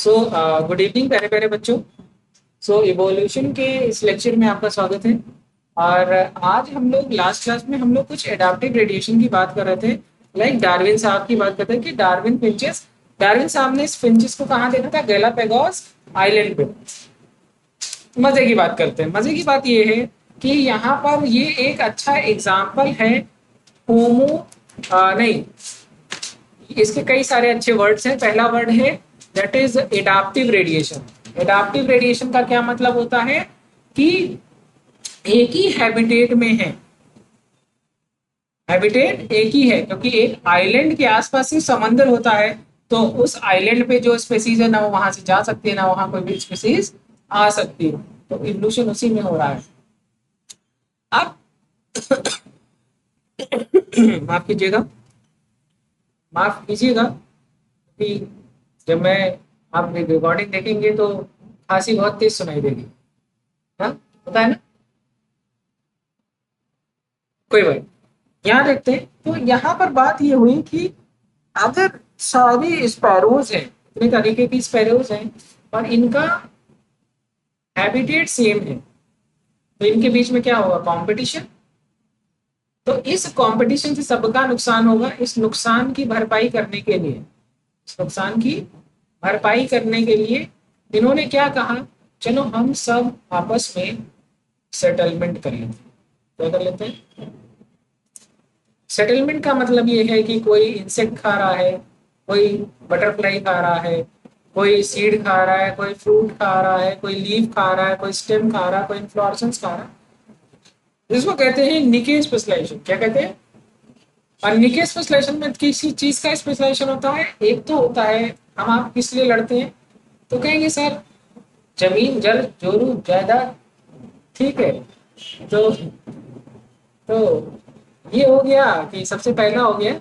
So good evening प्यारे प्यारे बच्चों। सो इवोल्यूशन के इस लेक्चर में आपका स्वागत है। और आज हम लोग लास्ट क्लास में हम लोग कुछ एडाप्टिव रेडिएशन की बात कर रहे थे। लाइक डार्विन साहब की बात करते हैं कि डार्विन साहब ने इस फिंचेस को कहाँ देखा था? गैलापागोस आइलैंड पे। मजे की बात करते हैं। मजे की बात ये है कि यहाँ पर ये एक अच्छा एग्जाम्पल है। होमो नहीं, इसके कई सारे अच्छे वर्ड्स हैं। पहला वर्ड है that is adaptive radiation. Adaptive radiation का क्या मतलब होता है कि एक ही हैबिटेट में है। हैबिटेट एक ही है क्योंकि एक आइलैंड के आसपास ही समंदर होता है, तो उस आइलैंड पे जो स्पेसीज है ना वो वहां से जा सकती है ना वहां कोई भी स्पेसीज आ सकती है। तो इवोल्यूशन उसी में हो रहा है। अब माफ कीजिएगा, माफ कीजिएगा कि जब मैं आप रिकॉर्डिंग देखेंगे तो खांसी बहुत तेज सुनाई देगी। हाँ, पता है ना। कोई बात, यहाँ देखते हैं। तो यहाँ पर बात ये हुई कि अगर सारी स्पैरोज हैं, इतने तरीके की स्पैरोज हैं और इनका हैबिटेट सेम है, तो इनके बीच में क्या होगा? कंपटीशन। तो इस कंपटीशन से सबका नुकसान होगा। इस नुकसान की भरपाई करने के लिए, इस नुकसान की भरपाई करने के लिए इन्होंने क्या कहा? चलो हम सब आपस में सेटलमेंट कर लेते हैं। क्या कर लेते हैं? सेटलमेंट का मतलब ये है कि कोई इंसेक्ट खा रहा है, कोई बटरफ्लाई खा रहा है, कोई सीड खा रहा है, कोई फ्रूट खा रहा है, कोई लीफ खा रहा है, कोई स्टेम खा रहा है, कोई इन्फ्लोरेसेंस खा रहा है। जिसको कहते हैं निके स्पेशलाइजेशन। क्या कहते हैं? और निके स्पेशलाइजेशन में किसी चीज का स्पेशलाइजेशन होता है। एक तो होता है हम आप किस लिए लड़ते हैं, तो कहेंगे सर जमीन जल जोरू जायदाद। ठीक है, तो तो ये हो गया कि सबसे पहला हो गया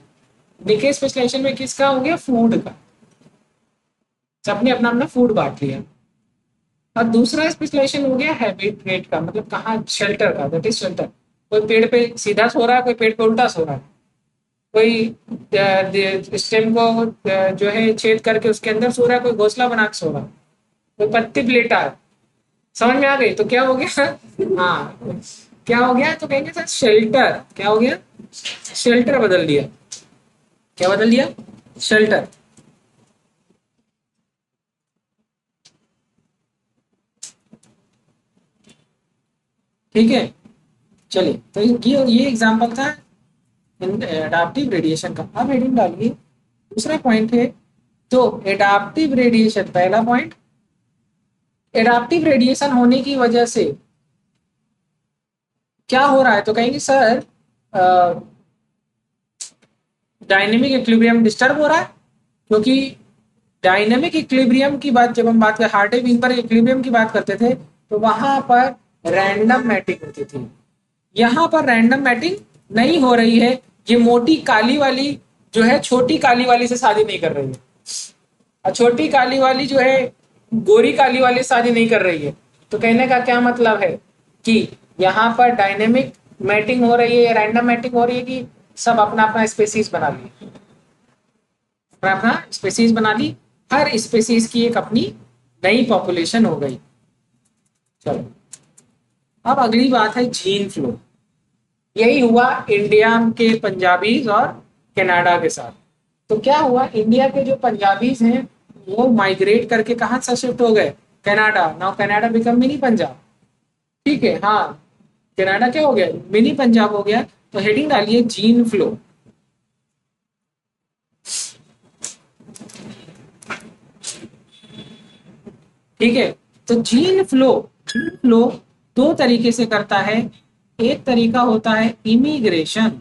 निके स्पेशलाइजेशन में किसका हो गया? फूड का। सबने अपना अपना फूड बांट लिया। और दूसरा स्पेशलाइजेशन हो गया हैबिटेट का, मतलब कहाँ? शेल्टर का, दैट इज शेल्टर। कोई पेड़ पे सीधा सो रहा है, कोई पेड़ पे उल्टा सो रहा है, कोई स्टेम को जो है छेद करके उसके अंदर सो रहा है, कोई घोंसला बना के सो रहा है, कोई पत्ती पे लेटा है। समझ में आ गई? तो क्या हो गया? हाँ, क्या हो गया? तो कहेंगे सर शेल्टर। क्या हो गया? शेल्टर बदल दिया। क्या बदल दिया? शेल्टर। ठीक है, चलिए। तो ये एग्जांपल था एडाप्टिव रेडिएशन का। अब हेडिंग डालिए, दूसरा पॉइंट है। तो एडाप्टिव रेडिएशन, पहला पॉइंट, एडाप्टिव रेडिएशन होने की वजह से क्या हो रहा है? तो कहेंगे सर डायनेमिक इक्विलिब्रियम डिस्टर्ब हो रहा है। क्योंकि डायनेमिक इक्विलिब्रियम की बात जब हम बात कर हार्टे बीम पर इक्विलिब्रियम की बात करते थे तो वहां पर रैंडम मैटिंग होती थी। यहाँ पर रैंडम मैटिंग नहीं हो रही है। ये मोटी काली वाली जो है छोटी काली वाली से शादी नहीं कर रही है, और छोटी काली वाली जो है गोरी काली वाली से शादी नहीं कर रही है। तो कहने का क्या मतलब है कि यहाँ पर डायनेमिक मैटिंग हो रही है, रैंडम मैटिंग हो रही है कि सब अपना अपना स्पेसीज बना लिए, अपना अपना स्पेसीज बना ली। हर स्पेसीज की एक अपनी नई पॉपुलेशन हो गई। चलो, अब अगली बात है जीन फ्लो। यही हुआ इंडिया के पंजाबीज और कनाडा के साथ। तो क्या हुआ? इंडिया के जो पंजाबीज हैं वो माइग्रेट करके कहाँ से शिफ्ट हो गए? Canada. Now Canada become mini Punjab. ठीक है, हाँ, कनाडा क्या हो गया? मिनी पंजाब हो गया। तो हेडिंग डालिए जीन फ्लो। ठीक है, तो जीन फ्लो दो तरीके से करता है। एक तरीका होता है इमिग्रेशन,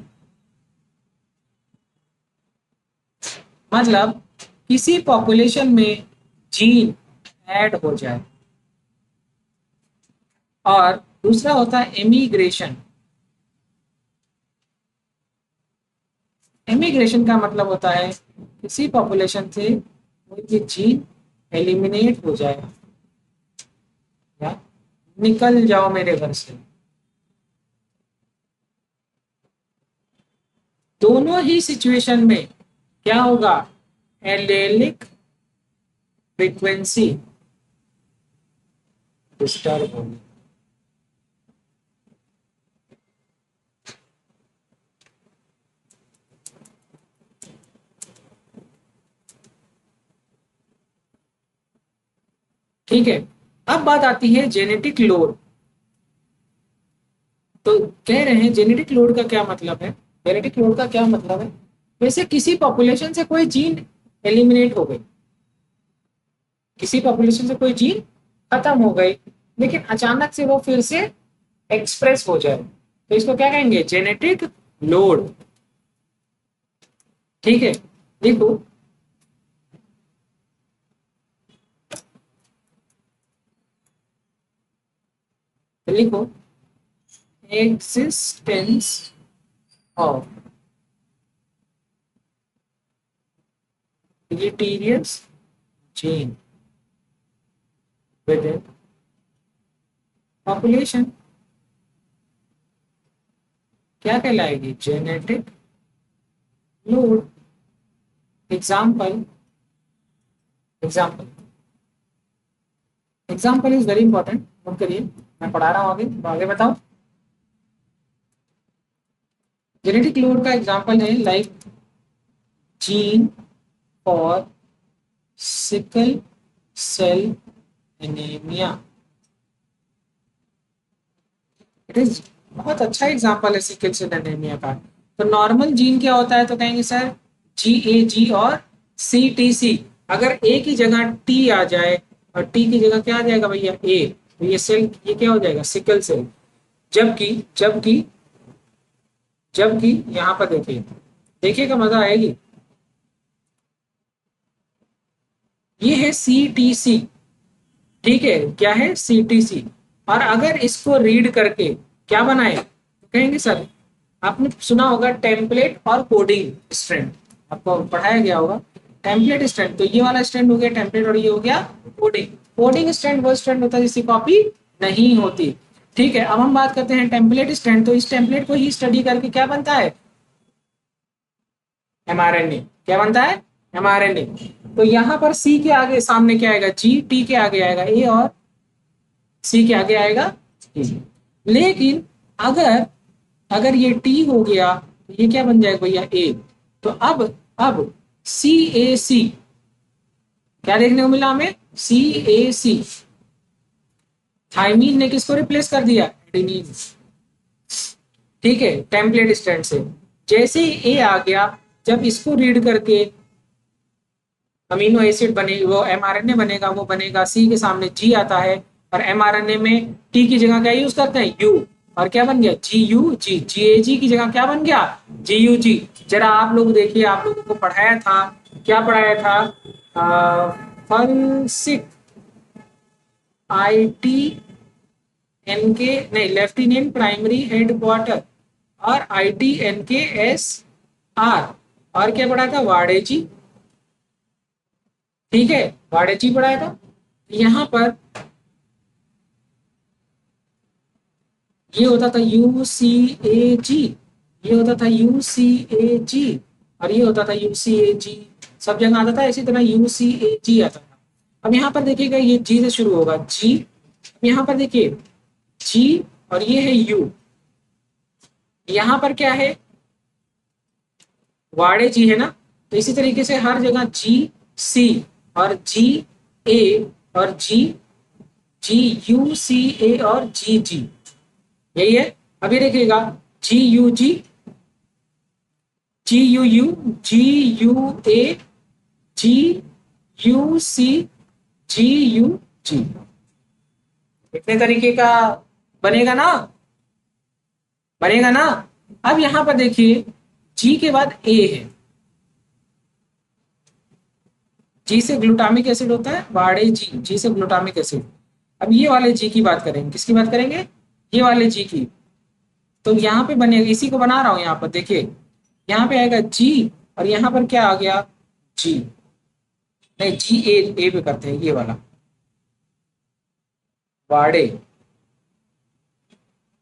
मतलब किसी पॉपुलेशन में जीन ऐड हो जाए। और दूसरा होता है इमिग्रेशन। इमिग्रेशन का मतलब होता है किसी पॉपुलेशन से कोई जीन एलिमिनेट हो जाए या निकल जाओ मेरे घर से। दोनों ही सिचुएशन में क्या होगा? एलेलिक फ्रीक्वेंसी डिस्टर्ब होगी। ठीक है, अब बात आती है जेनेटिक लोड। तो कह रहे हैं जेनेटिक लोड का क्या मतलब है। जेनेटिक लोड का क्या मतलब है, वैसे किसी पॉपुलेशन से कोई जीन एलिमिनेट हो गई, किसी पॉपुलेशन से कोई जीन खत्म हो गई, लेकिन अचानक से वो फिर से एक्सप्रेस हो जाए, तो इसको क्या कहेंगे, जेनेटिक लोड। ठीक है, देखो लिखो, existence of deleterious gene within population क्या कहलाएगी, genetic load. Example, example, example is very important, note करिए, मैं पढ़ा रहा हूँ आगे, तो आगे बताओ। जेनेटिक लोड का एग्जाम्पल है लाइक जीन और sickle cell anaemia. It is बहुत अच्छा एग्जाम्पल है सिकल सेल एनीमिया का। तो नॉर्मल जीन क्या होता है, तो कहेंगे सर GAG और CTC। अगर ए की जगह टी आ जाए और टी की जगह क्या आ जाएगा भैया, ए, तो ये सेल, ये क्या हो जाएगा, सिकल सेल। जबकि जबकि जबकि यहाँ पर देखिए, देखिएगा मजा आएगी, ये है CTC। ठीक है, क्या है, CTC। और अगर इसको रीड करके क्या बनाए, तो कहेंगे सर, आपने सुना होगा टेम्पलेट और कोडिंग स्ट्रैंड, आपको पढ़ाया गया होगा टेम्पलेट स्ट्रैंड। तो ये वाला स्ट्रैंड हो गया टेम्पलेट और ये हो गया कोडिंग। कोडिंग स्ट्रैंड वो स्ट्रैंड होता है जिसकी कॉपी नहीं होती। ठीक है, अब हम बात करते हैं टेम्पलेट स्ट्रैंड। तो इस टेम्पलेट को ही स्टडी करके क्या बनता है, mRNA। क्या बनता है, mRNA। तो यहाँ पर सी के आगे सामने क्या आएगा, जी, टी के आगे आएगा ए, और सी के आगे आएगा ए। लेकिन अगर अगर ये टी हो गया तो ये क्या बन जाएगा भैया, ए। तो अब CAC क्या देखने को मिला हमें, CAC, थाइमीन ने किसको रिप्लेस कर दिया, एडेनिन। ठीक है, टेम्पलेट स्टैंड से जैसे ही ए आ गया, जब इसको रीड करके अमीनो एसिड बने, वो mRNA बनेगा, वो बनेगा, सी के सामने जी आता है, और mRNA में टी की जगह क्या यूज करते हैं, यू, और क्या बन गया, GUG। GAG की जगह क्या बन गया, GUG। जरा आप लोग देखिए, आप लोगों को पढ़ाया था, क्या पढ़ाया था, फलसिक ITNK, नहीं, लेफ्टिनेंट प्राइमरी हेडक्वार्टर, और ITNKSR, और क्या पढ़ा था, वाडेजी। ठीक है, वाडेजी पढ़ाया था। यहाँ पर ये होता था UCAG, ये होता था UCAG, और ये होता था UCAG, सब जगह आता था इसी तरह UCAG आता था। अब यहाँ पर देखिएगा, ये जी से शुरू होगा, जी, यहाँ पर देखिए जी, और ये है यू, यहाँ पर क्या है, वाड़े जी है ना। तो इसी तरीके से हर जगह GC और GA और GUCA और GG, यही है। अभी देखिएगा GUG, GUU, GUA, GUC, इतने तरीके का बनेगा ना, बनेगा ना। अब यहां पर देखिए, जी के बाद ए है, जी से ग्लूटामिक एसिड होता है, वाड़े जी, जी से ग्लूटामिक एसिड। अब ये वाले जी की बात करेंगे, किसकी बात करेंगे, ये वाले जी की। तो यहाँ पे बनेगा, इसी को बना रहा हूं, यहाँ पर देखिए, यहाँ पे आएगा जी, और यहाँ पर क्या आ गया, जी, नहीं, GA पे करते हैं, ये वाला वाड़े,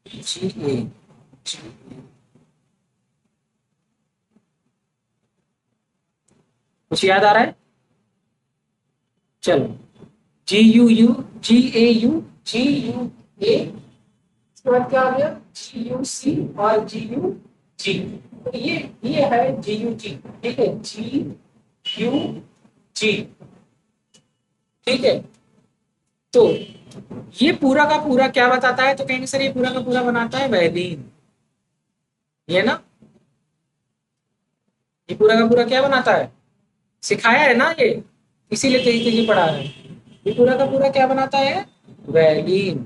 GA, कुछ याद आ रहा है, चलो, GUU, GAU, GUA, इसके बाद क्या आ गया, GUC और GUG। तो ये है GUG, ठीक है, GUG, ठीक है। तो ये पूरा का पूरा क्या बताता है, तो कहेंगे सर ये पूरा का पूरा बनाता है वैलिन, ये ना, ये पूरा का पूरा क्या बनाता है, सिखाया है ना ये, इसीलिए तेजी तेजी पढ़ा है। ये पूरा का पूरा क्या बनाता है, वैलिन,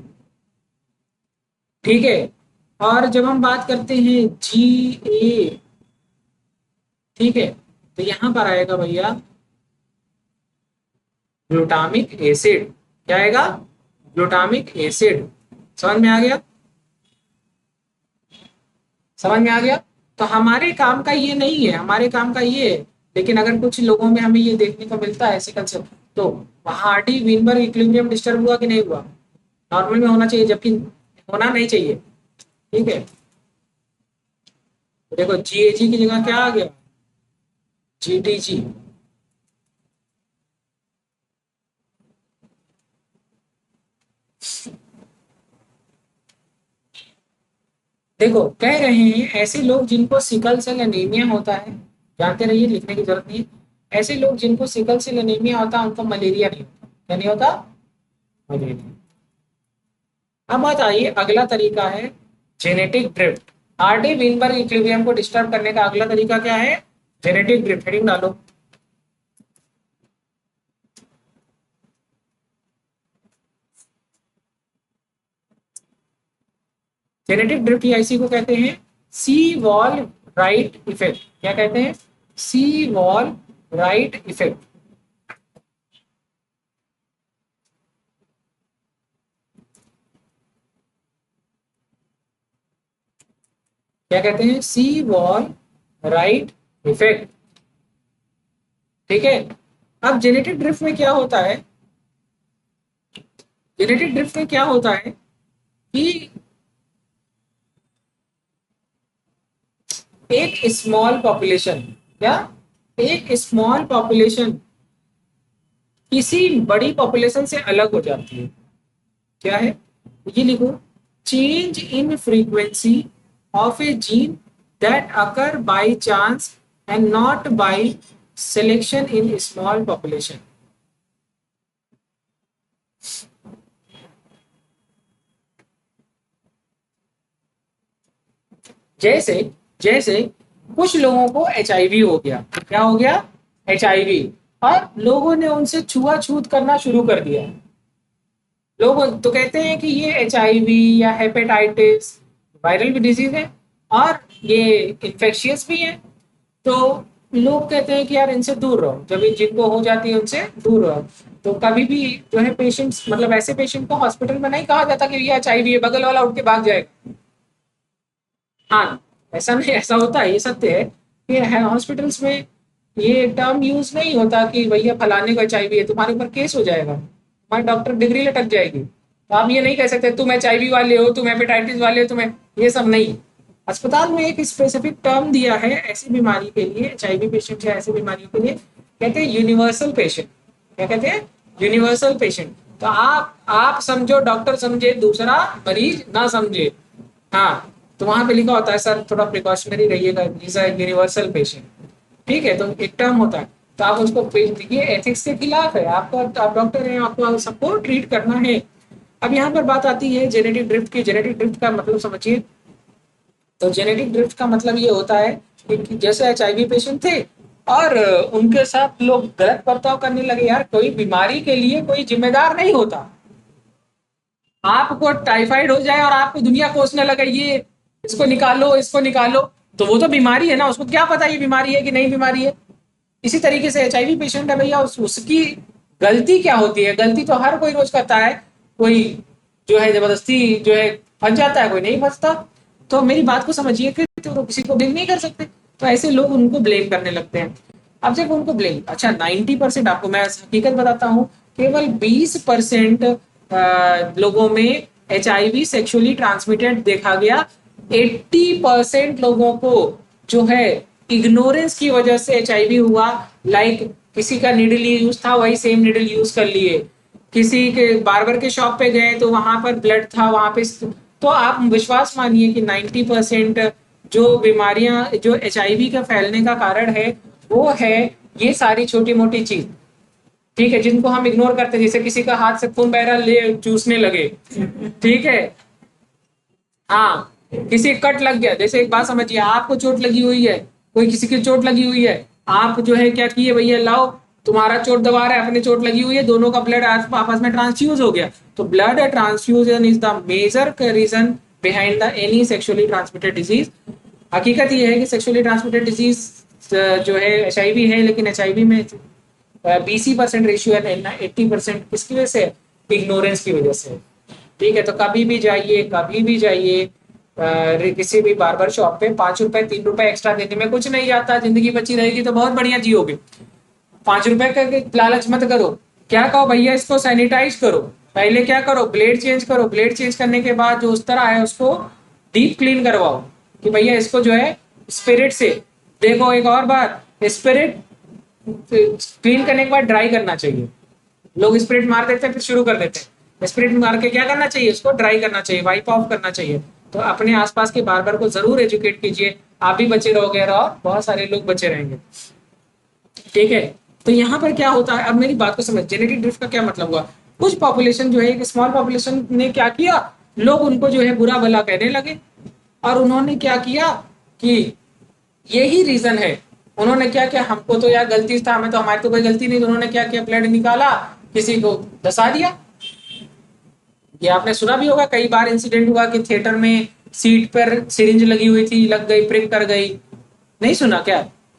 ठीक है। और जब हम बात करते हैं GA, ठीक है, तो यहां पर आएगा भैया ग्लूटामिक एसिड, क्या आएगा, ग्लूटामिक एसिड। समझ में आ गया, समझ में आ गया। तो हमारे काम का ये नहीं है, हमारे काम का ये है, लेकिन अगर कुछ लोगों में हमें ये देखने को मिलता है ऐसे कंसेप्ट, तो वहां हार्डी विनबर्ग इक्विलिब्रियम डिस्टर्ब हुआ कि नहीं हुआ, नॉर्मल में होना चाहिए, जबकि होना नहीं चाहिए, ठीक है। तो देखो GAG की जगह क्या आ गया, GTG। देखो कह रहे हैं ऐसे लोग जिनको सिकल सेल एनीमिया होता है, जानते रहिए, लिखने की जरूरत नहीं है, ऐसे लोग जिनको सिकल सेल एनीमिया होता है उनको मलेरिया नहीं होता, क्या नहीं होता, मलेरिया। अब बात आइए, अगला तरीका है genetic drift. Hardy Weinberg equilibrium को डिस्टर्ब करने का अगला तरीका क्या है, जेनेटिक ड्रिफ्ट, हेडिंग डालो। जेनेटिक ड्रिफ्ट या इसी को कहते हैं सी वॉल राइट इफेक्ट, क्या कहते हैं, सी वॉल राइट इफेक्ट। क्या कहते हैं, सी वॉल राइट इफेक्ट, ठीक है। अब जेनेटिक ड्रिफ्ट में क्या होता है, जेनेटिक ड्रिफ्ट में क्या होता है कि एक स्मॉल पॉपुलेशन, क्या, एक स्मॉल पॉपुलेशन किसी बड़ी पॉपुलेशन से अलग हो जाती है, क्या है, ये लिखो, change in frequency of a gene that occur by chance and not by selection in small population. जैसे जैसे कुछ लोगों को HIV हो गया, क्या हो गया, HIV, और लोगों ने उनसे छुआछूत करना शुरू कर दिया। लोग तो कहते हैं कि ये HIV या हेपेटाइटिस वायरल डिजीज है और ये इन्फेक्शियस भी है, तो लोग कहते हैं कि यार इनसे दूर रहो, जब जिनको हो जाती है उनसे दूर रहो। तो कभी भी जो है पेशेंट्स, मतलब ऐसे पेशेंट को हॉस्पिटल में नहीं कहा जाता कि ये HIV है, बगल वाला उठ के भाग जाएगा। हाँ, ऐसा नहीं, ऐसा होता है, ये सत्य है कि हॉस्पिटल्स में ये टर्म यूज नहीं होता कि भैया फलाने को HIV है, तुम्हारे ऊपर केस हो जाएगा, तुम्हारी डॉक्टर डिग्री लटक जाएगी, तो आप ये नहीं कह सकते तुम HIV वाले हो, तुम हेपेटाइटिस वाले हो, तुम्हें, ये सब नहीं। अस्पताल में एक स्पेसिफिक टर्म दिया है ऐसी बीमारी के लिए, HIV पेशेंट या ऐसी बीमारियों के लिए, कहते हैं यूनिवर्सल पेशेंट। क्या कहते हैं, यूनिवर्सल पेशेंट। तो आप समझो, डॉक्टर समझे, दूसरा मरीज ना समझे, हाँ, तो वहां पे लिखा होता है सर थोड़ा प्रिकॉशनरी रहिएगा, इज यूनिवर्सल पेशेंट, ठीक है। तो एक टर्म होता है, तो आप उसको देखिए, एथिक्स के खिलाफ है, आपको, आप डॉक्टर हैं, आपको सबको ट्रीट करना है। अब यहाँ पर बात आती है जेनेटिक ड्रिफ्ट की। जेनेटिक ड्रिफ्ट का मतलब समझिए, तो जेनेटिक ड्रिफ्ट का मतलब ये होता है कि जैसे HIV पेशेंट थे और उनके साथ लोग गलत बर्ताव करने लगे। यार कोई बीमारी के लिए कोई जिम्मेदार नहीं होता, आपको टाइफाइड हो जाए और आपको दुनिया कोसने लगे, ये इसको निकालो, इसको निकालो, तो वो तो बीमारी है ना, उसको क्या पता ये बीमारी है कि नहीं बीमारी है। इसी तरीके से HIV पेशेंट है भैया, उसकी गलती क्या होती है, गलती तो हर कोई रोज करता है, कोई जो है जबरदस्ती जो है फंस जाता है, कोई नहीं फंसता। तो मेरी बात को समझिए कि तो किसी को ब्लेम नहीं कर सकते, तो ऐसे लोग उनको ब्लेम करने लगते हैं। अब जब उनको ब्लेम, अच्छा 90%, आपको मैं हकीकत बताता हूँ, केवल 20% लोगों में HIV सेक्सुअली ट्रांसमिटेड देखा गया। 80% लोगों को जो है इग्नोरेंस की वजह से HIV हुआ, लाइक किसी का निडल यूज था, वही सेम निडल यूज कर लिए। किसी के बार्बर के शॉप पे गए तो वहां पर ब्लड था, वहां पे तो आप विश्वास मानिए कि 90% जो बीमारियां, जो HIV का फैलने का कारण है, वो है ये सारी छोटी मोटी चीज। ठीक है, जिनको हम इग्नोर करते हैं, जैसे किसी का हाथ से खून बह रहा, ले चूसने लगे। ठीक है, हाँ, किसी कट लग गया, जैसे एक बात समझिए, आपको चोट लगी हुई है, कोई किसी की चोट लगी हुई है, आप जो है क्या किए, भैया लाओ, तुम्हारा चोट दबा रहा है, अपनी चोट लगी हुई है, दोनों का ब्लड आपस में ट्रांसफ्यूज हो गया। तो blood transfusion is the major reason behind the any sexually transmitted disease. हकीकत ये है कि सेक्सुअली ट्रांसमिटेड डिजीज जो है HIV है, लेकिन HIV में 20% रेशियो है, 80% किसकी वजह से? इग्नोरेंस की वजह से। ठीक है, तो कभी भी जाइए, कभी भी जाइए किसी भी बार्बर शॉप पे, 5 रुपए 3 रुपए एक्स्ट्रा देने में कुछ नहीं जाता। जिंदगी बची रहेगी तो बहुत बढ़िया जियोगे। 5 रुपए का लालच मत करो। क्या कहो, भैया इसको सैनिटाइज करो, पहले क्या करो, ब्लेड चेंज करो, ब्लेड चेंज करने के बाद जो उस तरह है उसको डीप क्लीन करवाओ, कि भैया इसको जो है स्पिरिट से। देखो एक और बात, स्पिरिट क्लीन करने के बाद ड्राई करना चाहिए। लोग स्प्रिट मार देते हैं फिर शुरू कर देते हैं। स्प्रिट मार के क्या करना चाहिए, उसको ड्राई करना चाहिए, वाइप ऑफ करना चाहिए। तो अपने आसपास के बार्बर को जरूर एजुकेट कीजिए, आप भी बचे रहोगे और बहुत सारे लोग बचे रहेंगे। ठीक है, तो यहाँ पर क्या होता है, अब मेरी बात को समझ, जेनेटिक ड्रिफ्ट का क्या मतलब हुआ। कुछ पॉपुलेशन जो है, एक स्मॉल पॉपुलेशन ने क्या किया, लोग उनको जो है बुरा भला कहने लगे, और उन्होंने क्या किया कि यही रीजन है, उन्होंने क्या किया, हमको तो यार गलती था, हमें तो, हमारी तो कोई गलती नहीं, तो उन्होंने क्या किया, ब्लड निकाला, किसी को धसा दिया। ये आपने सुना भी होगा, कई बार इंसिडेंट हुआ कि थिएटर में सीट पर सिरिंज लगी हुई थी, लग गई, प्रिक कर गई। नहीं सुना क्या?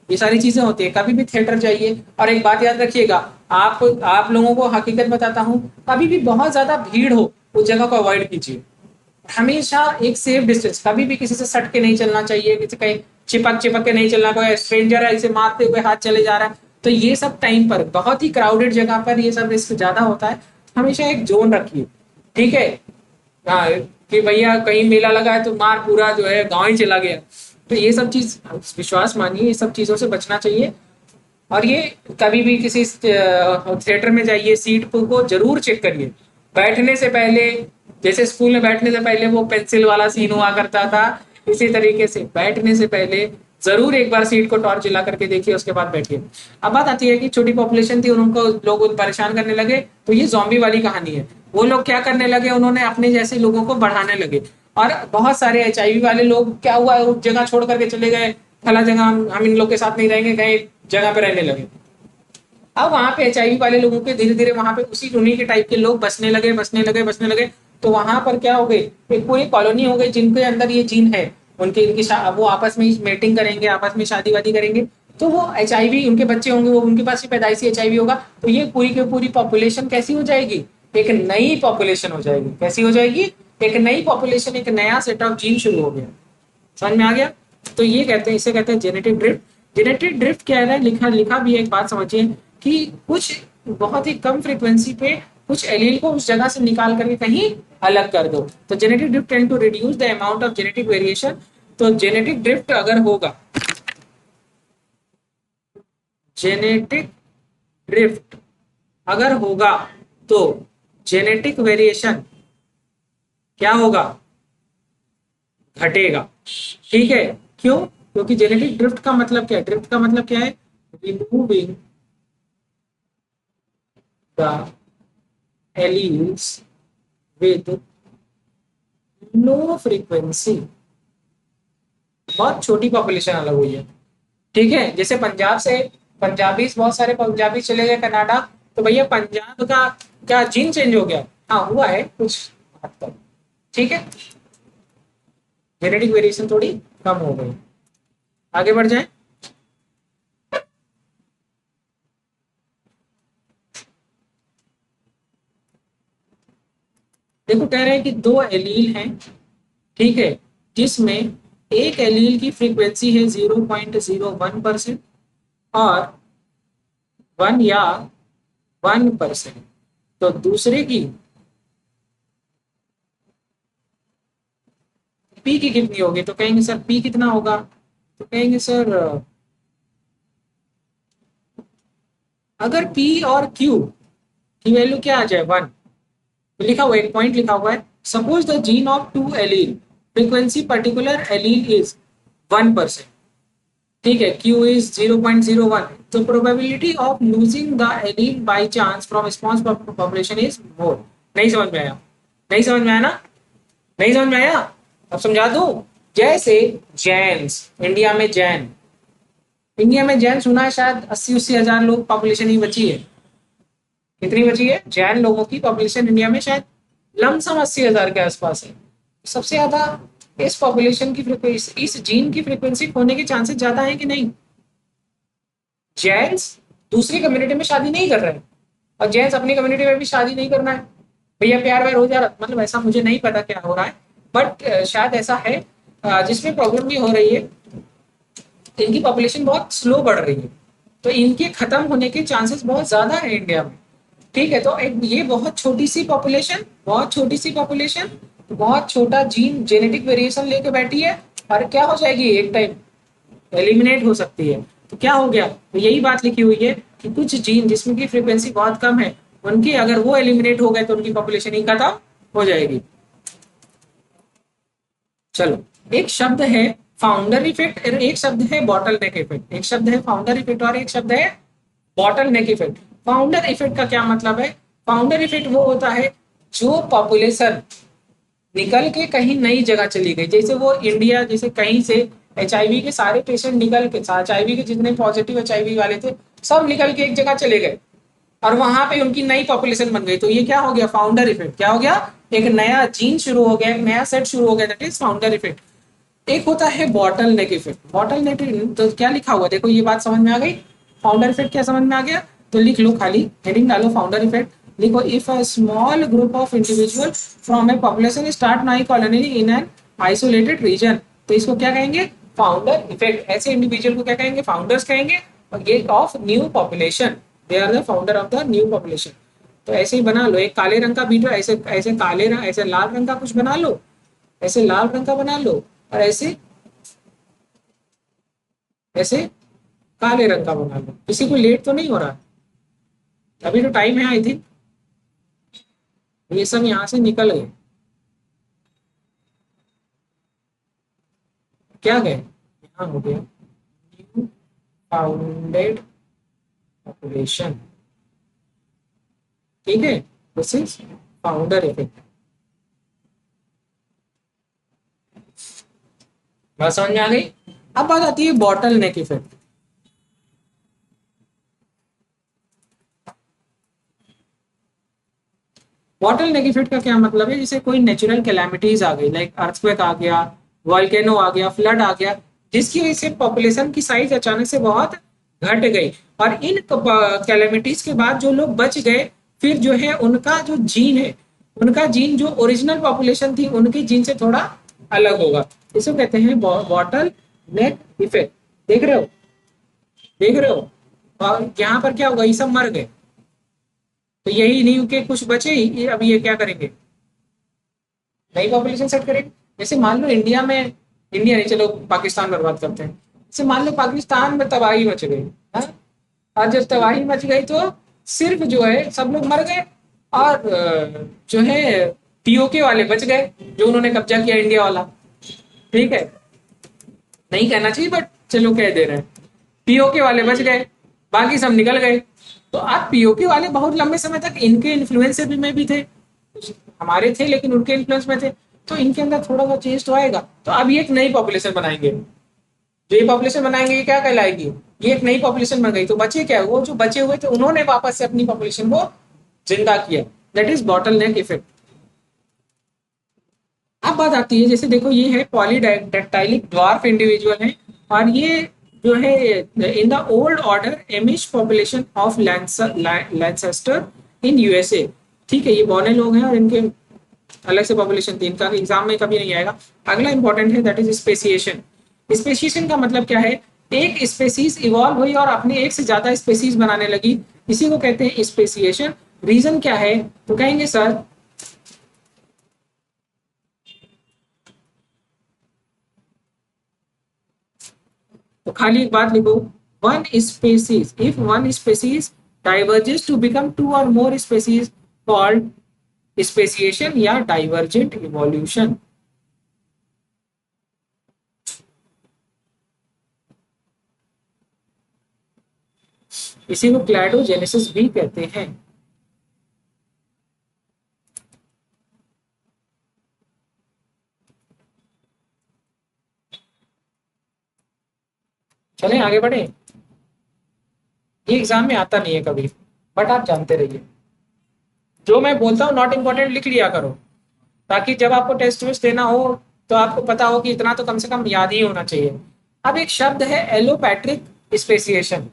ये सारी चीजें होती है। कभी भी थिएटर जाइए, और एक बात याद रखिएगा, आप लोगों को हकीकत बताता हूँ, कभी भी बहुत ज्यादा भीड़ हो उस जगह को अवॉइड कीजिए। हमेशा एक सेफ डिस्टेंस, कभी भी किसी से सट के नहीं चलना चाहिए, किसी कहीं चिपक चिपक के नहीं चलना, कोई स्ट्रेंजर है इसे मारते हुए हाथ चले जा रहा है, तो ये सब टाइम पर, बहुत ही क्राउडेड जगह पर ये सब रिस्क ज्यादा होता है। हमेशा एक जोन रखिए। ठीक है, हाँ, कि भैया कहीं मेला लगा है तो मार पूरा जो है गांव ही चला गया, तो ये सब चीज विश्वास मानिए, ये सब चीजों से बचना चाहिए। और ये कभी भी किसी थिएटर में जाइए, सीट को जरूर चेक करिए बैठने से पहले। जैसे स्कूल में बैठने से पहले वो पेंसिल वाला सीन हुआ करता था, इसी तरीके से बैठने से पहले जरूर एक बार सीट को टॉर्च जला करके देखिए, उसके बाद बैठिए। अब बात आती है कि छोटी पॉपुलेशन थी, उनको लोग परेशान करने लगे, तो ये जॉम्बी वाली कहानी है। वो लोग क्या करने लगे, उन्होंने अपने जैसे लोगों को बढ़ाने लगे, और बहुत सारे HIV वाले लोग क्या हुआ, जगह छोड़ करके चले गए, फला जगह हम इन लोग के साथ नहीं रहेंगे, कहीं जगह पे रहने लगे। अब वहां पे HIV वाले लोगों के धीरे धीरे वहां पे उसी उन्हीं के टाइप के लोग बसने लगे, बसने लगे, बसने लगे। तो वहां पर क्या हो गई, एक पूरी कॉलोनी हो गई जिनके अंदर ये जीन है। उनके इनकी वो आपस में मेटिंग करेंगे, आपस में शादी वादी करेंगे, तो वो HIV, उनके बच्चे होंगे, वो उनके पास ही पैदाइशी HIV होगा। तो ये पूरी की पूरी पॉपुलेशन कैसी हो जाएगी, एक नई पॉपुलेशन हो जाएगी। कैसी हो जाएगी, एक नई पॉपुलेशन, एक नया सेट ऑफ जीन शुरू हो गया। समझ में आ गया? तो ये कहते हैं, इसे कहते हैं जेनेटिक ड्रिफ्ट। जेनेटिक ड्रिफ्ट क्या है, लिखा लिखा भी है, एक बात समझिए कि कुछ बहुत ही कम फ्रीक्वेंसी पे कुछ एलील को उस जगह से निकाल करके कहीं अलग कर दो, तो genetic drift tend to reduce the amount of genetic variation. तो जेनेटिक ड्रिफ्ट अगर होगा, जेनेटिक ड्रिफ्ट अगर होगा, तो जेनेटिक वेरिएशन क्या होगा, घटेगा। ठीक है, क्यों? क्योंकि जेनेटिक ड्रिफ्ट का मतलब क्या है, ड्रिफ्ट का मतलब क्या है, removing the alleles with low frequency. बहुत छोटी पॉपुलेशन अलग हुई है। ठीक है, जैसे पंजाब से पंजाबी, बहुत सारे पंजाबी चले गए कनाडा, तो भैया पंजाब का क्या जीन चेंज हो गया? हाँ हुआ है कुछ हद तक। ठीक है, जेनेटिक वेरिएशन थोड़ी कम हो गई। आगे बढ़ जाए। देखो, कह रहे हैं कि दो एलील हैं, ठीक है, जिसमें एक एलील की फ्रीक्वेंसी है 0.01% और 1 या 1%, तो दूसरे की पी की कितनी होगी? तो कहेंगे सर पी कितना होगा, तो कहेंगे सर अगर P और Q की वैल्यू क्या आ जाए 1, तो लिखा हुआ एक पॉइंट लिखा हुआ है, suppose the gene of two allele frequency particular allele is 1%, ठीक है, Q इज 0.01, तो probability of losing the allele by chance from response population is more. नहीं समझ में आया? नहीं समझ में आया ना? नहीं समझ में आया? अब समझा दूं। जैसे जैन्स, इंडिया में जैन सुना है शायद 80-80 हजार लोग पॉपुलेशन ही बची है। कितनी बची है? जैन लोगों की पॉपुलेशन इंडिया में शायद लमसम 80,000 के आसपास है। सबसे ज्यादा इस पॉपुलेशन की फ्रीक्वेंसी, इस जीन की फ्रीक्वेंसी होने के चांसेस ज्यादा है कि नहीं? जैन्स दूसरी कम्युनिटी में शादी नहीं कर रहे हैं और जैन्स अपनी कम्युनिटी में भी शादी नहीं करना है, भैया प्यार व्यार हो जा रहा, मतलब ऐसा मुझे नहीं पता क्या हो रहा है, बट शायद ऐसा है, जिसमें प्रॉब्लम भी हो रही है, इनकी पॉपुलेशन बहुत स्लो बढ़ रही है, तो इनके खत्म होने के चांसेस बहुत ज्यादा है इंडिया में। ठीक है, तो एक ये बहुत छोटी सी पॉपुलेशन, बहुत छोटा जीन जेनेटिक वेरिएशन लेके बैठी है, और क्या हो जाएगी एक टाइम, एलिमिनेट हो सकती है। तो क्या हो गया, तो यही बात लिखी हुई है कि कुछ जीन जिसमें की फ्रीक्वेंसी बहुत कम है, उनकी अगर वो एलिमिनेट हो गए तो उनकी पॉपुलेशन ही खत्म हो जाएगी। चलो, एक शब्द है फाउंडर इफेक्ट, एक शब्द है बॉटल नेक इफेक्ट, एक शब्द है फाउंडर इफेक्ट और एक शब्द है बॉटल नेक इफेक्ट। फाउंडर इफेक्ट का क्या मतलब है? फाउंडर इफेक्ट वो होता है जो पॉपुलेशन निकल के कहीं नई जगह चली गई, जैसे वो इंडिया, जैसे कहीं से HIV के सारे पेशेंट निकल के, HIV के जितने पॉजिटिव HIV वाले थे सब निकल के एक जगह चले गए और वहां पे उनकी नई पॉपुलेशन बन गई, तो ये क्या हो गया? Founder effect. क्या हो गया? एक नया जीन शुरू हो गया, एक नया सेट शुरू हो गया, दैट इज फाउंडर इफेक्ट। एक होता है बॉटल नेक इफेक्ट। बॉटल नेक तो क्या लिखा हुआ, देखो ये बात समझ में आ गई? फाउंडर इफेक्ट क्या समझ में आ गया? तो लिख लो, खाली हेडिंग डालो फाउंडर इफेक्ट, लिखो if a small group of individual from a population start new colony in an isolated region, तो इसको क्या कहेंगे? Founder effect. ऐसे इंडिविजुअल को क्या कहेंगे? फाउंडर्स कहेंगे, और ये of new population, they are the founder of the new population. तो ऐसे ही बना लो, एक काले रंग का बीटर, ऐसे ऐसे काले रंग, ऐसे लाल रंग का कुछ बना लो, ऐसे लाल रंग का बना लो, और ऐसे ऐसे काले रंग का बना लो। किसी को लेट तो नहीं हो रहा? अभी तो टाइम है आई थिंक। ये सब यहाँ से निकल गए, क्या गए? यहाँ हो गया न्यू फाउंडेड पॉपुलेशन, ठीक है, दिस इज फाउंडर इफेक्ट। बात समझ में आ गई? अब बात आती है बॉटल नेक इफेक्ट। बॉटल नेक इफेक्ट का क्या मतलब है? जैसे कोई नेचुरल कैलामिटीज आ गई, लाइक अर्थक्वेक आ गया, वॉल्केनो आ गया, फ्लड आ गया, जिसकी वजह से पॉपुलेशन की साइज अचानक से बहुत घट गई, और इन कैलामिटीज के बाद जो लोग बच गए, फिर जो है उनका जो जीन है, उनका जीन जो ओरिजिनल पॉपुलेशन थी उनके जीन से थोड़ा अलग होगा, इसको कहते हैं बॉटल नेक इफेक्ट। देख रहे हो? देख रहे हो? और यहाँ पर क्या होगा, ये सब मर गए, तो यही नहीं के कुछ बचे ही, ये अब ये क्या करेंगे? नई पॉपुलेशन सेट करेंगे। जैसे मान लो इंडिया में, इंडिया नहीं, चलो पाकिस्तान बर्बाद करते हैं, जैसे मान लो पाकिस्तान में तबाही मच गई, हाँ? और जब तबाही मच गई तो सिर्फ जो है सब लोग मर गए, और जो है POK वाले बच गए, जो उन्होंने कब्जा किया इंडिया वाला। ठीक है, नहीं कहना चाहिए बट चलो कह दे रहे हैं, POK वाले बच गए, बाकी सब निकल गए। तो आप POK वाले बहुत लंबे समय तक इनके इन्फ्लुएंस में भी थे, हमारे थे लेकिन उनके इन्फ्लुएंस में थे, तो इनके अंदर थोड़ा सा चेंज तो आएगा। तो अब ये एक नई पॉपुलेशन बनाएंगे, जो ये पॉपुलेशन बनाएंगे ये क्या कहलाएगी? ये एक नई पॉपुलेशन बन गई, तो बचे क्या? वो जो बचे हुए थे उन्होंने वापस से अपनी पॉपुलेशन को जिंदा किया, that is bottle neck effect. अब बात आती है, जैसे देखो ये है पॉलीडेक्टाइलिक ड्वार्फ इंडिविजुअल है, और ये जो है in the old order Amish population of Lancaster in USA। ठीक है, ये बौने लोग हैं और इनके अलग से पॉपुलेशन थी, इनका एग्जाम में कभी नहीं आएगा। अगला इंपॉर्टेंट है, दैट इज स्पेसिएशन। स्पेसिएशन का मतलब क्या है? एक स्पेसीज इवॉल्व हुई और अपने एक से ज्यादा स्पेसीज बनाने लगी, इसी को कहते हैं स्पेसिएशन। रीजन क्या है? तो कहेंगे सर, तो खाली एक बात लिखो, one species, if one species diverges to become two और मोर स्पेसीज कॉल्ड स्पेसिएशन या डाइवर्जेंट इवोल्यूशन। इसी को क्लैडोजेनेसिस भी कहते हैं। चलें आगे बढ़े। ये एग्जाम में आता नहीं है कभी, बट आप जानते रहिए। जो मैं बोलता हूँ नॉट इम्पोर्टेंट लिख लिया करो, ताकि जब आपको टेस्ट वेस्ट देना हो तो आपको पता हो कि इतना तो कम से कम याद ही होना चाहिए। अब एक शब्द है एलोपैट्रिक स्पेसिएशन।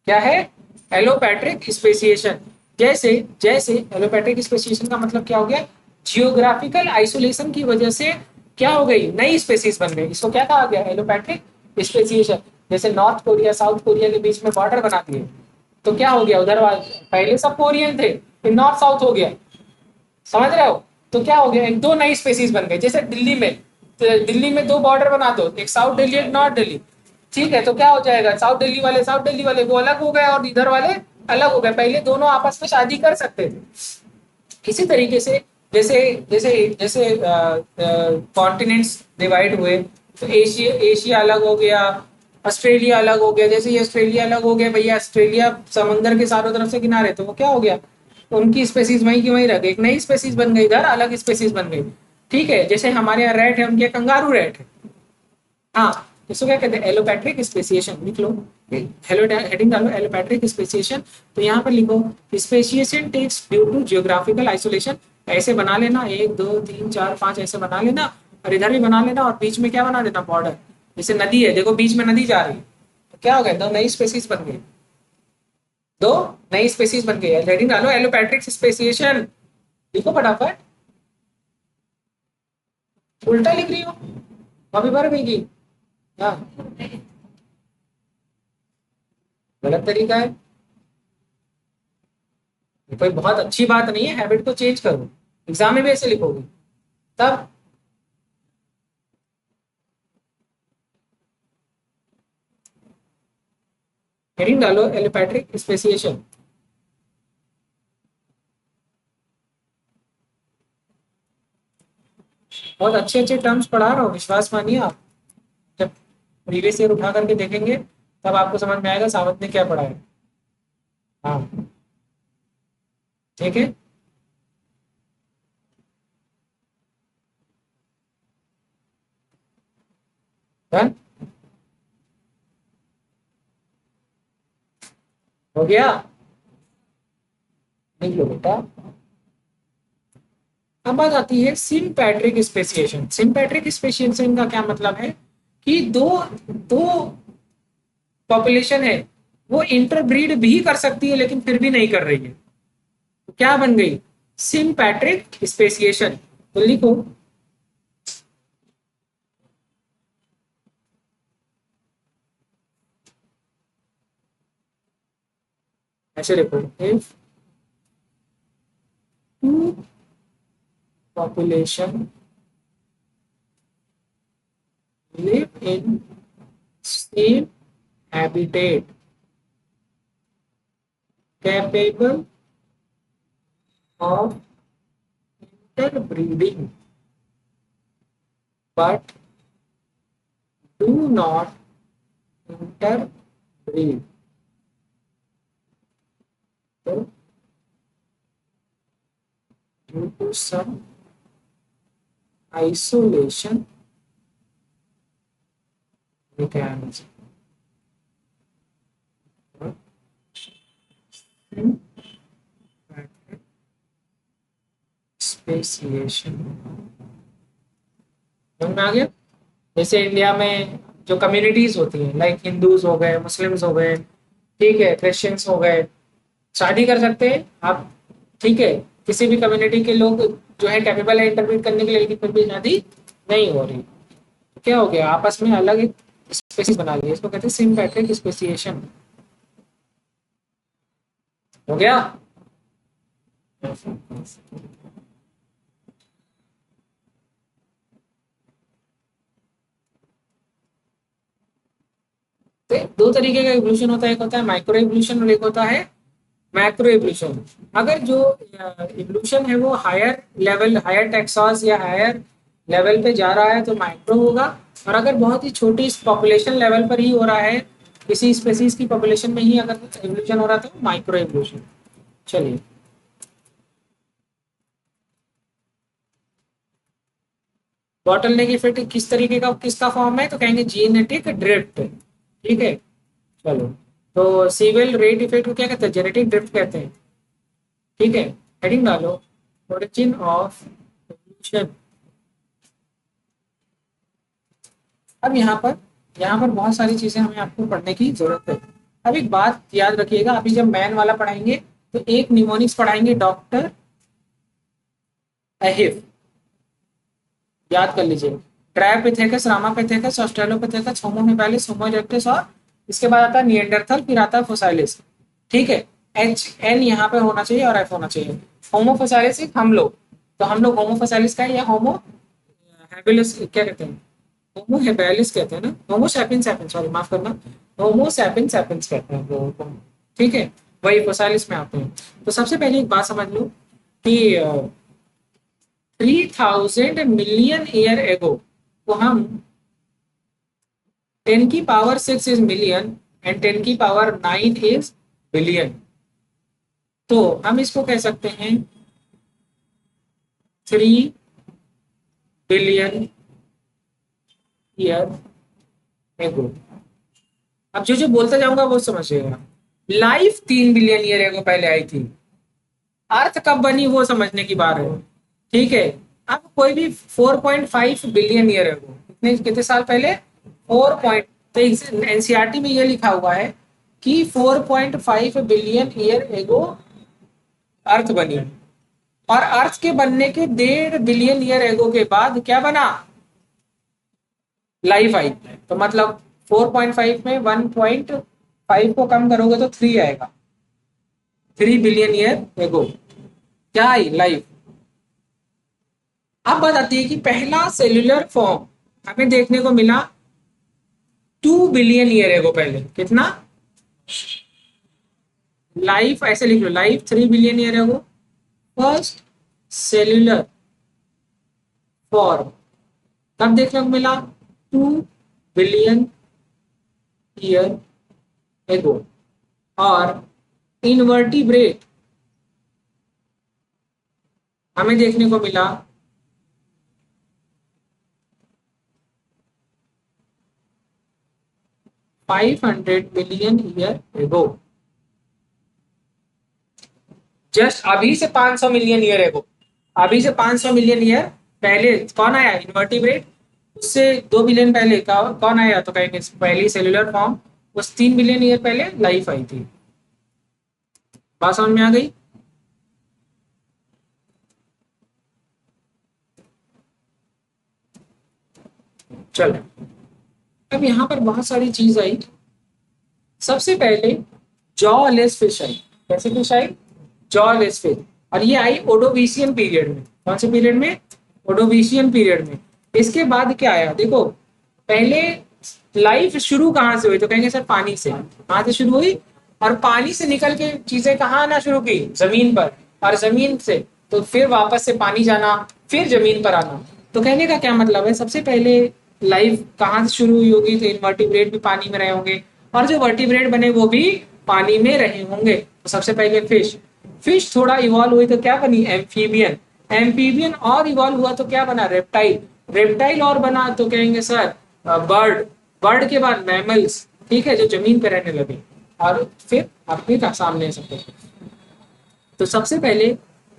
क्या है? Allopatric speciation. जैसे जैसे एलोपैट्रिक स्पेसिएशन का मतलब क्या हो गया? जियोग्राफिकल आइसोलेशन की वजह से क्या हो गई? नई स्पेसीज बन गई। इसको क्या कहा गया? Allopatric speciation. जैसे नॉर्थ कोरिया साउथ कोरिया के बीच में बॉर्डर बना दिए, तो क्या हो गया? उधर पहले सब कोरियन थे, फिर नॉर्थ साउथ हो गया। समझ रहे हो? तो क्या हो गया? एक दो नई स्पेसीज बन गई। जैसे दिल्ली में, तो दिल्ली में दो बॉर्डर बना दो, एक साउथ दिल्ली एक नॉर्थ दिल्ली। ठीक है, तो क्या हो जाएगा? साउथ दिल्ली वाले वो अलग हो गए और इधर वाले अलग हो गए। पहले दोनों आपस में शादी कर सकते थे। इसी तरीके से जैसे जैसे जैसे कॉन्टिनेंट्स डिवाइड हुए, तो एशिया एशिया अलग हो गया, ऑस्ट्रेलिया अलग हो गया। जैसे ये ऑस्ट्रेलिया अलग हो गया भैया, ऑस्ट्रेलिया समंदर के चारों तरफ से किनारे, तो वो क्या हो गया? उनकी स्पेसीज वहीं की वहीं रह गई, एक नई स्पेसीज बन गई, इधर अलग स्पेसीज बन गई। ठीक है, जैसे हमारे यहाँ रैट है, उनके कंगारू रैट है। हाँ, इसको क्या कहते हैं? Allopatric speciation. लिख लो, हेलो हेडिंग डालो एलोपैट्रिक स्पेसिएशन। तो यहाँ पर लिखो speciation takes due to geographical isolation. ऐसे बना लेना, 1 2 3 4 5 ऐसे बना लेना, और इधर भी बना लेना, और बीच में क्या बना देना? बॉर्डर। जैसे नदी है, देखो बीच में नदी जा रही है, तो क्या हो गया? दो नई स्पेसीज बन गई, दो नई स्पेसीज बन गई। हेडिंग डालो एलोपैट्रिक स्पेसिएशन। लिखो फटाफट। उल्टा लिख रही हो, अभी भर गई। हाँ, गलत तरीका है। ये कोई बहुत अच्छी बात नहीं है, हैबिट को चेंज करो। एग्जाम में भी ऐसे लिखोगे तब। हेडिंग डालो एलोपैट्रिक स्पेसिएशन। बहुत अच्छे अच्छे टर्म्स पढ़ा रहा हूँ, विश्वास मानिए आप। जब प्रीवियस ईयर उठा करके देखेंगे तब आपको समझ में आएगा सावंत ने क्या पढ़ा है। हाँ, ठीक है। डन हो गया। लिख लो बेटा। अब बात आती है सिम्पैट्रिक स्पेसिएशन। सिम्पैट्रिक स्पेसिएशन का क्या मतलब है? कि दो दो पॉपुलेशन है, वो इंटरब्रीड भी कर सकती है लेकिन फिर भी नहीं कर रही है, तो क्या बन गई? Sympatric speciation. तो लिखो ऐसे, लिखो if two population live in same habitat capable of interbreeding but do not interbreed. So, due to some isolation mechanism, speciation. समझ में आ गया? जैसे इंडिया में जो कम्युनिटीज होती हैं, लाइक हिंदूज हो गए, मुस्लिम्स हो गए, ठीक है, क्रिश्चियंस हो गए, शादी कर सकते हैं आप। ठीक है, किसी भी कम्युनिटी के लोग जो है कैपेबल है इंटरप्रेट करने के लिए, लेकिन फिर भी शादी नहीं हो रही, तो क्या हो गया? आपस में अलग एक स्पेसीज बना लिया, इसको कहते हैं सिम्पैट्रिक स्पेसिएशन। हो गया? तो दो तरीके का इवोल्यूशन होता है, एक होता है माइक्रो इवोल्यूशन और एक होता है मैक्रो इवोल्यूशन। अगर जो इवोल्यूशन है वो हायर लेवल, हायर टेक्सास या हायर लेवल पे जा रहा है तो माइक्रो होगा, और अगर बहुत ही छोटी पॉपुलेशन लेवल पर ही हो रहा है, किसी स्पेसीज की पॉपुलेशन में ही अगर इवोल्यूशन हो रहा है तो माइक्रो इवोल्यूशन। चलिए, बॉटल नेक इफेक्ट किस तरीके का, किसका फॉर्म है, तो कहेंगे जीनेटिक ड्रिफ्ट। ठीक है, चलो। तो सीवेल रेट इफेक्ट को क्या कहते हैं, जेनेटिक ड्रिफ्ट कहते हैं। ठीक है, हेडिंग डालो, ओरिजिन ऑफ इवोल्यूशन। अब यहाँ पर बहुत सारी चीजें हमें आपको पढ़ने की जरूरत है। अब एक बात याद रखिएगा, अभी जब मैन वाला पढ़ाएंगे तो एक निमोनिक्स पढ़ाएंगे, डॉक्टर अहिव, याद कर लीजिए। ट्रायोपिथेकस, रामापिथेकस, ऑस्ट्रेलोपिथेकस, होमो हेपेलिस, होमो इरेक्टस, और इसके बाद आता है निएंडरथल, फिर आता है फोसाइलिस। ठीक है, एच एन यहाँ पे होना चाहिए और एफ होना चाहिए। होमो फोसाइलिस हम लोग, तो हम लोग होमो फोसाइलिस का है, या होमो हैबिलिस क्या कहते हैं, होमो हेबेलिस कहते हैं ना, होमो सैपियंस सैपियंस, सॉरी माफ करना, होमो सैपियंस सैपियंस कहते हैं वो। ठीक है, वही फोसाइलिस में आते हैं। तो सबसे पहले एक बात समझ लो कि 3000 मिलियन ईयर एगो, तो हम 10 की पावर 6 इज मिलियन एंड 10 की पावर 9 इज बिलियन। तो हम इसको कह सकते हैं 3 बिलियन ईयर एगो। अब जो जो बोलता जाऊंगा वो समझिएगा। लाइफ 3 बिलियन ईयर एगो पहले आई थी, अर्थ कब बनी वो समझने की बात है। ठीक है, अब कोई भी 4.5 बिलियन ईयर एगो, कितने कितने साल पहले, 4 तो एनसीईआरटी में ये लिखा हुआ है कि 4.5 बिलियन ईयर एगो अर्थ बनी, और अर्थ के बनने के 1.5 बिलियन ईयर एगो के बाद क्या बना, लाइफ आई। तो मतलब 4.5 में 1.5 को कम करोगे तो 3 आएगा, 3 बिलियन ईयर एगो क्या आई, लाइफ। अब बात आती है कि पहला सेल्यूलर फॉर्म हमें देखने को मिला 2 बिलियन ईयर एगो, पहले कितना, लाइफ ऐसे लिख लो, life 3 billion year ago, first cellular form कब देखने को मिला, 2 बिलियन ईयर एगो। और इनवर्टिब्रेट हमें देखने को मिला 500 मिलियन ईयर एगो। जस्ट अभी से 500 मिलियन ईयर एगो, अभी से 500 मिलियन ईयर पहले कौन आया, इन्वर्टिब्रेट। उससे 2 बिलियन पहले कौन आया, तो कहेंगे पहली सेल्यूलर फॉर्म, उस 3 बिलियन ईयर पहले लाइफ आई थी। बात समझ में आ गई। चलो, अब यहाँ पर बहुत सारी चीज आई। सबसे पहले जॉलेस फिश आई। कैसे फिश आई, जॉलेस फिश, और ये आई ओडोविशियन पीरियड में। कौन से पीरियड में, ओडोविशियन पीरियड में। इसके बाद क्या आया देखो, पहले लाइफ शुरू कहाँ से हुई, तो कहेंगे सर पानी से। कहाँ से शुरू हुई, और पानी से निकल के चीजें कहाँ आना शुरू की, जमीन पर, और जमीन से तो फिर वापस से पानी जाना, फिर जमीन पर आना। तो कहने का क्या मतलब है, सबसे पहले लाइफ कहाँ से शुरू हुई होगी, तो इनवर्टिब्रेट भी पानी में रहे होंगे, और जो वर्टिब्रेट बने वो भी पानी में रहे होंगे। तो सबसे पहले फिश, फिश थोड़ा इवॉल्व हुई तो क्या बनी, एम्फीबियन, एम्फीबियन और इवॉल्व हुआ तो क्या बना, रेप्टाइल, रेप्टाइल और बना तो कहेंगे सर बर्ड, बर्ड के बाद मैमल्स। ठीक है, जो जमीन पे रहने लगे, और फिर आपके सामने सब कुछ। तो सबसे पहले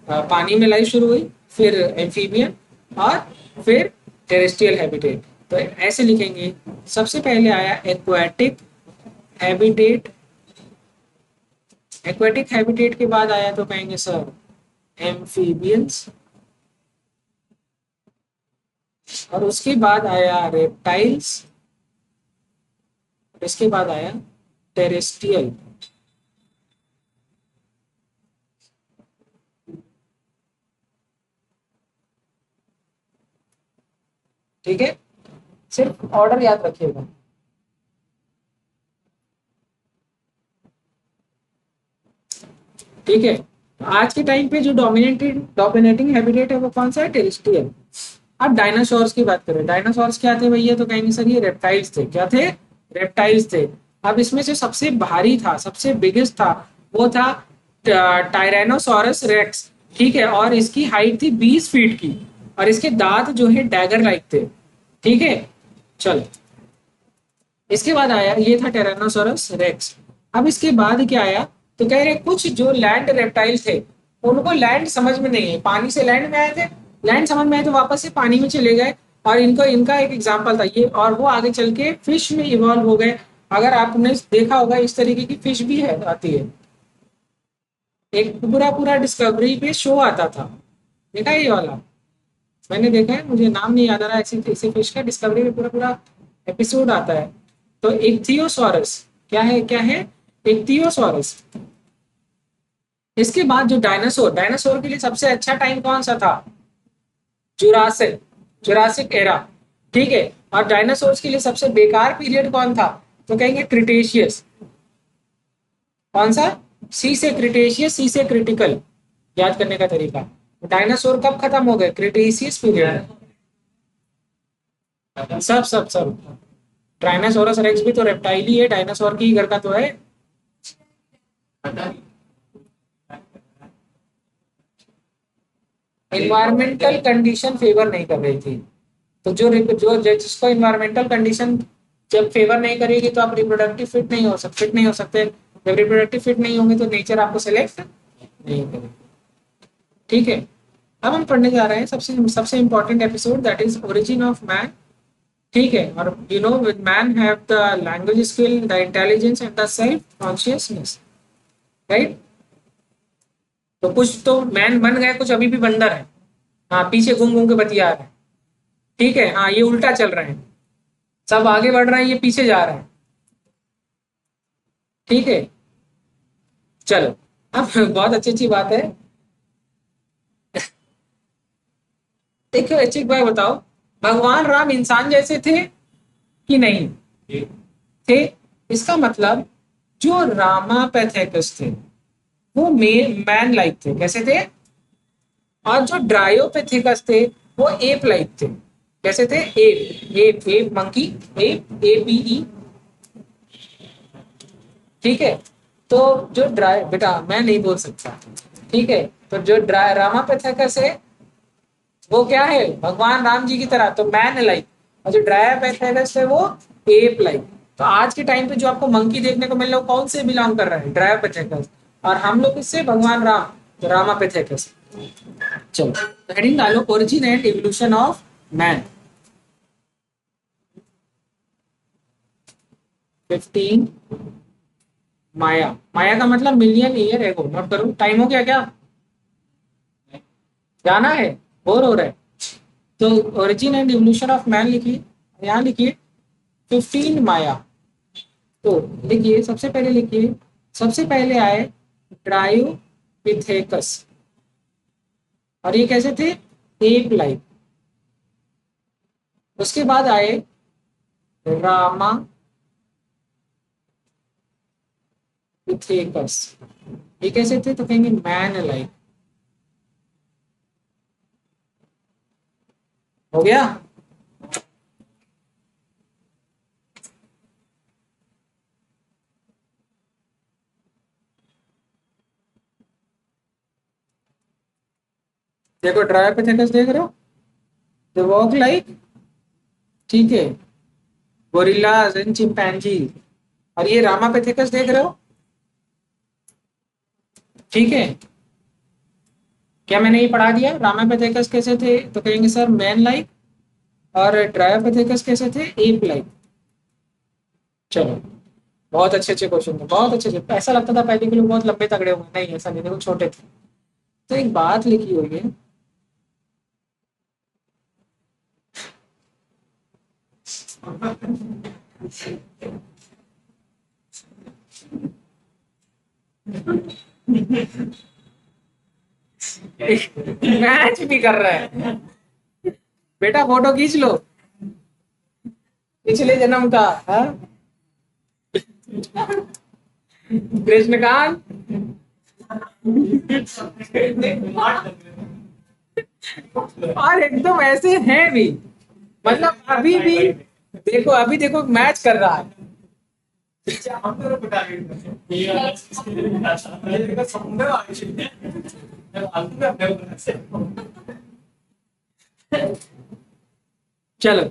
पानी में लाइफ शुरू हुई, फिर एम्फीबियन, और फिर टेरेस्ट्रियल हैबिटेट। तो ऐसे लिखेंगे, सबसे पहले आया एक्वाटिक हैबिटेट, एक्वाटिक हैबिटेट के बाद आया तो कहेंगे सर एम्फीबियंस, और उसके बाद आया रेप्टाइल्स, इसके बाद आया टेरेस्ट्रियल। ठीक है, सिर्फ ऑर्डर याद रखिएगा। ठीक है, तो आज के टाइम पे जो डोमिनेटिंग हैबिटेट है वो कौन सा है? टेरेस्ट्रियल। अब डायनासोर्स की बात करें, डायनासोर्स क्या थे भैया? तो कहेंगे सर ये रेप्टाइल्स थे। क्या थे? रेप्टाइल्स थे। अब इसमें से सबसे भारी था, सबसे बिगेस्ट था, वो था टायरेनोसोरस रेक्स। ठीक है, और इसकी हाइट थी 20 फीट की, और इसके दांत जो है डैगर लाइक थे। ठीक है, चलो इसके बाद आया, ये था टेरानोसोरस रेक्स। अब इसके बाद क्या आया? तो कह रहे कुछ जो लैंड रेप्टाइल थे, उनको लैंड समझ में नहीं है, पानी से लैंड में आए थे, लैंड समझ में आए तो वापस से पानी में चले गए, और इनको इनका एक एग्जाम्पल था ये, और वो आगे चल के फिश में इवॉल्व हो गए। अगर आपने देखा होगा इस तरीके की फिश भी है, आती है, एक पूरा पूरा डिस्कवरी पे शो आता था, देखा है ये वाला? मैंने देखा है, मुझे नाम नहीं याद आ रहा है, ऐसी ऐसी फिश का डिस्कवरी में पूरा पूरा एपिसोड आता है। तो इक्थियोसॉरस, क्या है क्या है? इक्थियोसॉरस। इसके बाद जो डायनासोर, डायनासोर के लिए सबसे अच्छा टाइम कौन सा था? Jurassic, Jurassic era. ठीक है, और डायनासोर्स के लिए सबसे बेकार पीरियड कौन था? तो कहेंगे क्रिटेशियस। कौन सा? सी से क्रिटेशियस, सी से क्रिटिकल, याद करने का तरीका। डायनासोर कब खत्म हो गए? Cretaceous period. सब ट्राइनासोरस रेक्स भी तो रेप्टाइल ही है, डायनासोर की ही घर का तो है। इन्वायरमेंटल कंडीशन फेवर नहीं कर रही थी, तो जो जिसको इन्वायरमेंटल कंडीशन जब फेवर नहीं करेगी तो आप रिप्रोडक्टिव फिट नहीं हो सकते। जब रिप्रोडक्टिव फिट नहीं होंगे तो नेचर आपको सिलेक्ट नहीं करेगी। ठीक है, अब हम पढ़ने जा रहे हैं सबसे सबसे important episode, that is origin of man. ठीक है, और you know with man have the language skill, the intelligence and the self consciousness, right? तो कुछ तो मैन बन गए, कुछ अभी भी बंदर है। हाँ, पीछे घूम घूम के बतिया रहे हैं। ठीक है, हाँ ये उल्टा चल रहे हैं, सब आगे बढ़ रहे हैं, ये पीछे जा रहे हैं। ठीक है, चलो अब बहुत अच्छी अच्छी बात है। देखो एक बार बताओ, भगवान राम इंसान जैसे थे कि नहीं? थे। इसका मतलब जो रामापेथेकस थे वो मैन लाइक थे, कैसे थे? और जो ड्रायोपेथिकस थे वो एप लाइक थे, कैसे थे? App app app monkey, app APE। ठीक है, तो जो ड्राई, बेटा मैं नहीं बोल सकता। ठीक है, तो जो ड्राई रामापेथेकस है वो क्या है? भगवान राम जी की तरह, तो मैन लाइक। और जो ड्रायोपेथेकस है वो एप लाइक। तो आज के टाइम पे जो आपको मंकी देखने को मिल रहा है वो कौन से बिलोंग कर रहा है? ड्रायोपेथेकस। और हम लोग किससे? भगवान राम, तो रामापेथेकस। चलो, तो हेडिंग डालो, origin and evolution of man. 15 माया, माया का मतलब मिलियन ईयर एगो। नोट करो, टाइम हो गया क्या? जाना है? बोर हो रहा है? तो origin and evolution of man लिखिए, यहाँ लिखिए 15 माया। तो लिखिए, सबसे पहले लिखिए, सबसे पहले आए ड्रायोपिथेकस, और ये कैसे थे? Ape like. उसके बाद आए रामापिथेकस, ये कैसे थे? तो कहेंगे मैन लाइक। हो गया? देखो ड्रायोपिथेकस देख रहे हो, दे वॉक लाइक, ठीक है, गोरिल्लाज एंड चिंपैंजी। और ये रामापिथेकस देख रहे हो, ठीक है। क्या मैंने ये पढ़ा दिया? रामापिथेकस कैसे थे? तो कहेंगे सर मैन लाइक, और ड्रायोपिथेकस कैसे थे? Ape like. चलो, बहुत अच्छे अच्छे क्वेश्चन थे, बहुत अच्छे अच्छे। ऐसा लगता था पहले के लोग बहुत लंबे तगड़े होंगे, नहीं ऐसा नहीं, देखो छोटे थे। तो एक बात लिखी हुई है, मैच भी कर रहा है, बेटा फोटो खींच लो पिछले जन्म का, हाँ? कृष्णकांत, और एकदम ऐसे हैं भी, मतलब अभी भी देखो, अभी देखो मैच कर रहा है। चलो,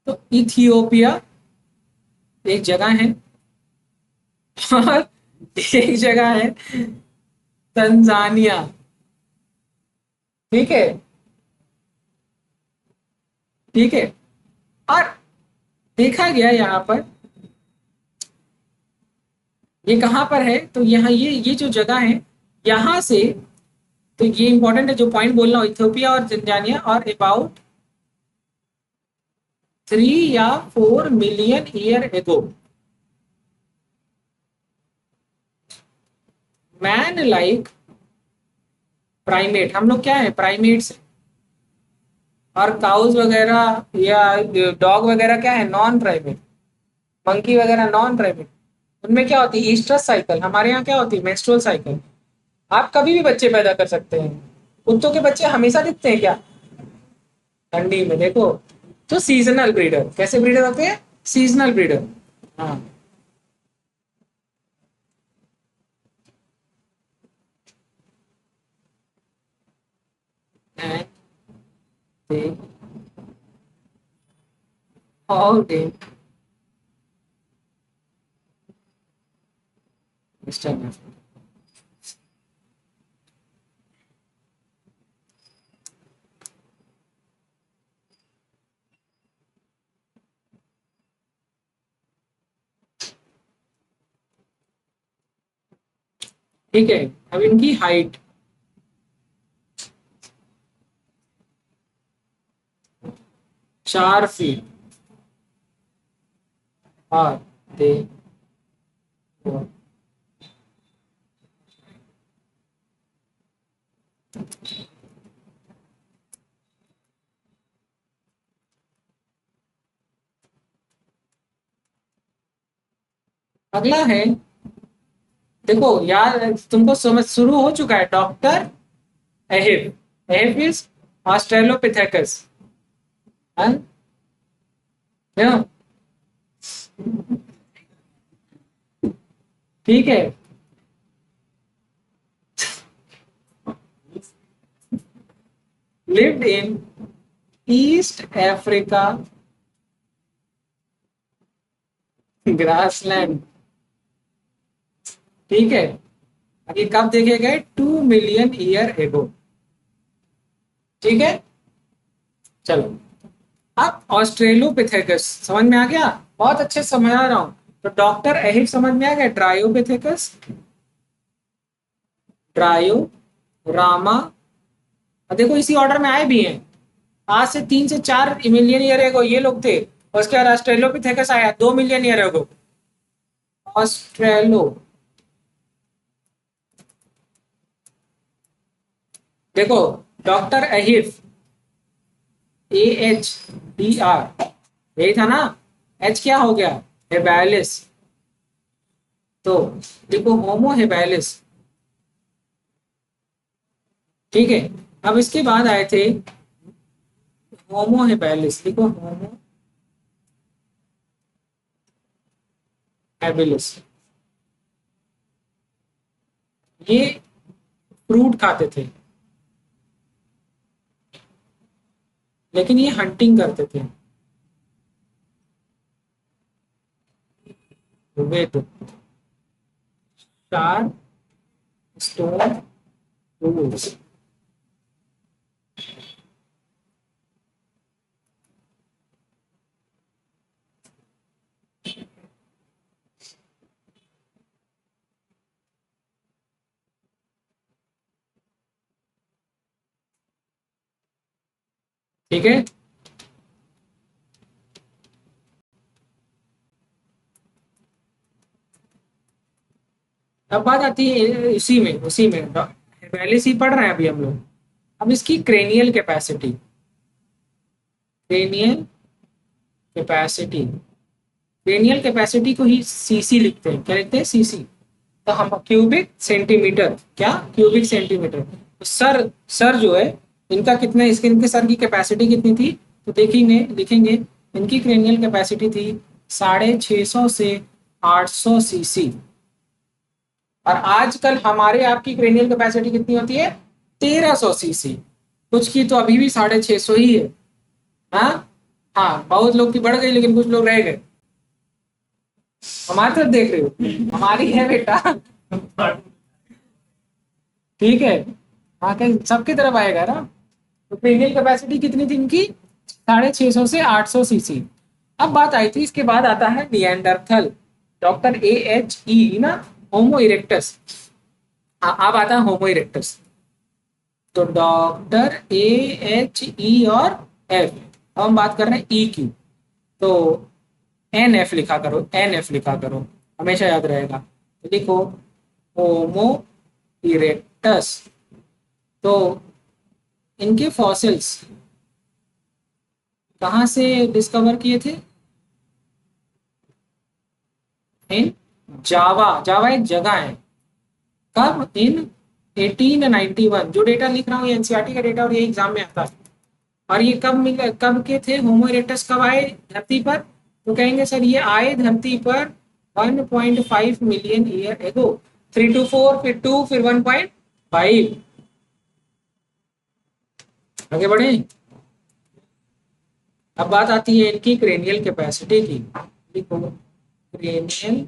तो इथियोपिया एक जगह है, और एक जगह है तंजानिया। ठीक है, ठीक है। और देखा गया यहाँ पर, ये कहाँ पर है, तो यहाँ ये जो जगह है, यहाँ से, तो ये इंपॉर्टेंट है जो पॉइंट बोल रहा हूँ, इथियोपिया और तंजानिया और अबाउट 3 या 4 million year ago, man like primate, हम लोग क्या है, प्राइमेट्स। और काउज वगैरह या डॉग वगैरह क्या है, नॉन प्राइमेट। मंकी वगैरह नॉन प्राइमेट। उनमें क्या होती है, ईस्ट्रस साइकिल, हमारे यहाँ क्या होती है, मेंस्ट्रुअल साइकिल। आप कभी भी बच्चे पैदा कर सकते हैं। कुत्तों के बच्चे हमेशा दिखते हैं क्या, ठंडी में देखो। तो सीजनल ब्रीडर, कैसे ब्रीडर होते हैं, सीजनल ब्रीडर। हाँ, and they all day mister मैफल। ठीक है, अब इनकी हाइट, 4 फीट, और दे अगला है, देखो यार, तुमको समझ शुरू हो चुका है, डॉक्टर एहिफ। एहिफ इज ऑस्ट्रेलोपिथेकस, ठीक है। lived in East Africa grassland. ठीक है, अब ये कब देखे गए, 2 मिलियन ईयर एगो। ठीक है, चलो। अब ऑस्ट्रेलोपिथेकस समझ में आ गया, बहुत अच्छे से समझा रहा हूं। तो डॉक्टर एहिफ समझ में आ गया, ट्रायोपिथेकस, ट्रायो, रामा, और देखो इसी ऑर्डर में आए भी हैं। आज से 3 से 4 मिलियन ईयर एगो ये लोग थे, और उसके बाद ऑस्ट्रेलोपिथेकस आया 2 मिलियन ईयर एगो। ऑस्ट्रेलो, देखो, डॉक्टर अहिफ, AHDR, यही था ना। एच क्या हो गया, हेबैलिस। तो देखो, होमो हेबैलिस। ठीक है, अब इसके बाद आए थे होमो हेबैलिस, देखो होमो हेबिलिस। ये फ्रूट खाते थे, लेकिन ये हंटिंग करते थे विद शार्प स्टोन टूल्स। ठीक है, अब बात आती है उसी में पहले से ही पढ़ रहे हैं अभी हम लोग। अब इसकी cranial capacity, cranial capacity, cranial capacity को ही सीसी लिखते हैं, क्या लिखते हैं, सीसी। तो हम क्यूबिक सेंटीमीटर, क्या क्यूबिक सेंटीमीटर। तो सर जो है इनका कितना, इसके इनके सर की कैपेसिटी कितनी थी, तो देखेंगे लिखेंगे इनकी क्रेनियल कैपेसिटी थी 650 से 800 सीसी। और आजकल हमारे आपकी क्रेनियल कैपेसिटी कितनी होती है, 1300 सीसी। कुछ की तो अभी भी 650 ही है। हाँ हाँ, बहुत लोग की बढ़ गई लेकिन कुछ लोग रह गए। हमारी तरफ देख रहे हो, हमारी है बेटा। ठीक है, हाँ कहीं सबकी तरफ आएगा ना। तो क्रेनियल कैपेसिटी कितनी थी इनकी, 650 से 800 सीसी। अब बात आई थी, इसके बाद आता है Neanderthal, doctor A H E ना, होमो इरेक्टस। हाँ अब आता है होमो इरेक्टस। तो डॉक्टर ए एच ई और एफ, अब हम बात कर रहे हैं ई की। तो एन एफ लिखा करो, एन एफ लिखा करो, हमेशा याद रहेगा। तो लिखो होमो इरेक्टस। तो इनके फॉसिल्स कहाँ से डिस्कवर किए थे, इन जावा, जावा एक जगह है। कब, इन 1891। जो डेटा लिख रहा हूँ एनसीईआरटी का डेटा और ये एग्जाम में आता है। और ये कब मिले, कब के थे होमो इरेक्टस, कब आए धरती पर, तो कहेंगे सर ये आए धरती पर 1.5 मिलियन ईयर एगो। 3 to 4 फिर 2 फिर 1.5। आगे बढ़े। अब बात आती है इनकी क्रेनियल कैपेसिटी की। लिखो क्रेनियल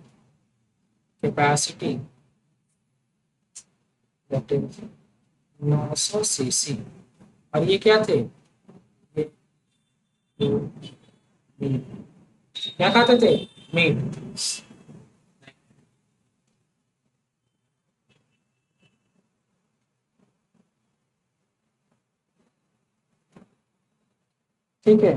कैपेसिटी 900 सीसी। और ये क्या थे, ये क्या खाते थे, मीट। ठीक है,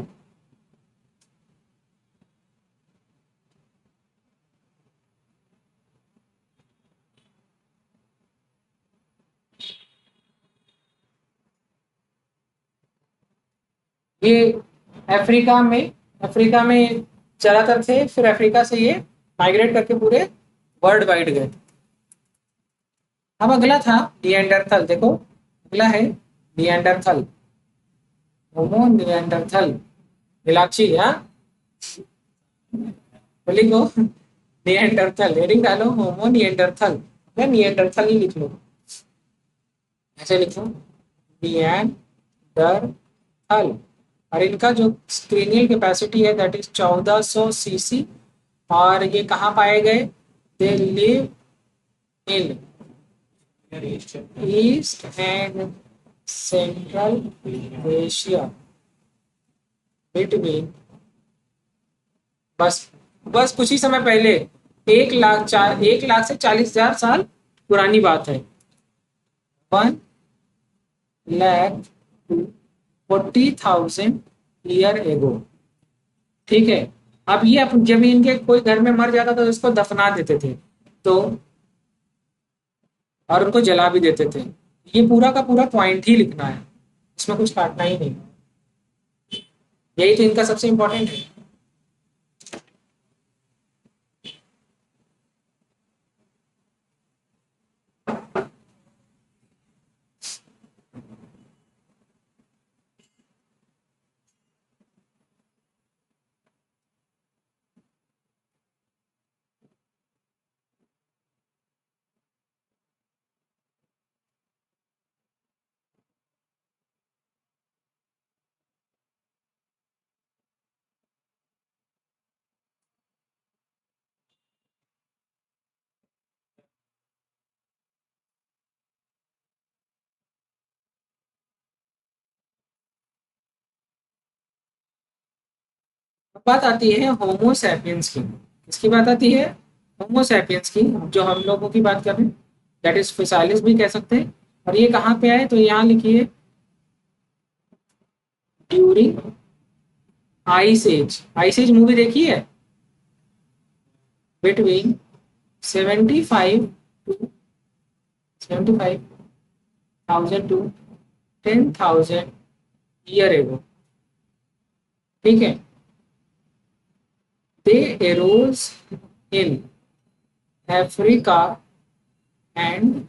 ये अफ्रीका में ज्यादातर थे, फिर अफ्रीका से ये माइग्रेट करके पूरे वर्ल्ड वाइड गए। अब अगला था निएंडरथल, देखो अगला है निएंडरथल, होमो निएंडरथल। नीलाक्षी, हाँ बोली को निएंडरथल, हेडिंग डालो होमो निएंडरथल, या निएंडरथल ही लिख लो, ऐसे लिखो निएंडरथल। और इनका जो क्रेनियल कैपेसिटी है दैट इज 1400 सीसी। और ये कहाँ पाए गए, they live in east and central Asia between, बस बस कुछ ही समय पहले, 1 लाख से 40,000 साल पुरानी बात है। 1,40,000 ईयर एगो। ठीक है, अब ये जब इनके कोई घर में मर जाता तो उसको दफना देते थे, तो और उनको जला भी देते थे। ये पूरा का पूरा पॉइंट ही लिखना है, इसमें कुछ काटना ही नहीं। यही तो इनका सबसे इंपॉर्टेंट है। अब बात आती है होमो सैपियंस की। किसकी बात आती है, होमो सैपियंस की, जो हम लोगों की बात कर रहे हैं, दैट इज फिसालिस भी कह सकते हैं। और ये कहाँ पे आए, तो यहाँ लिखिए during ice age. Ice age movie देखी है, between 75 to 75,000 to 10,000 year ago. ठीक है, they arose in Africa and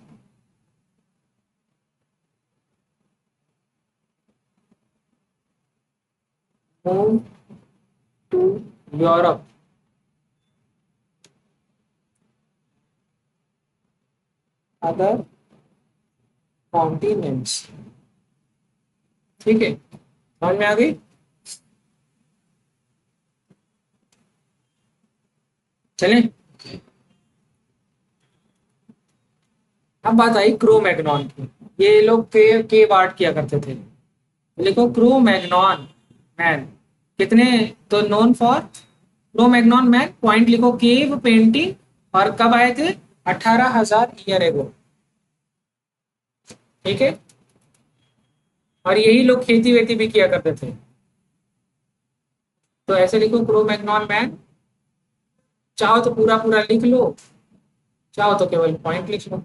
moved to Europe. Other continents. ठीक है, समझ में आ गई? चलें, अब बात आई क्रो मैग्नॉन की। ये लोग के वार्ड किया करते थे। लिखो क्रो मैग्नॉन मैन कितने, तो known for crow Magnon man, point लिखो केव पेंटिंग, और कब आए थे? 18,000 ईयर एगो। ठीक है, और यही लोग खेती वेती भी किया करते थे। तो ऐसे लिखो क्रो मैग्नॉन मैन, चाहो तो पूरा पूरा लिख लो, चाहो तो केवल पॉइंट लिख लो।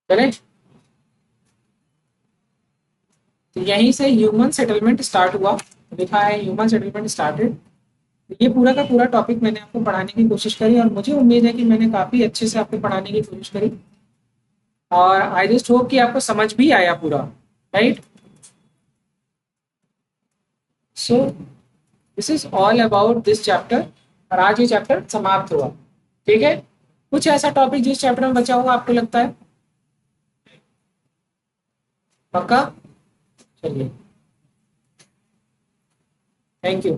चले, तो यहीं से ह्यूमन सेटलमेंट स्टार्ट हुआ, लिखा है ह्यूमन सेटलमेंट स्टार्टेड। ये पूरा का पूरा टॉपिक मैंने आपको पढ़ाने की कोशिश करी, और मुझे उम्मीद है कि मैंने काफी अच्छे से आपको पढ़ाने की कोशिश करी, और आई जस्ट होप कि आपको समझ भी आया पूरा, right? So this is all about this chapter, और आज ये चैप्टर समाप्त हुआ। ठीक है, कुछ ऐसा टॉपिक जिस चैप्टर में बचा होगा आपको लगता है? पक्का? चलिए, थैंक यू।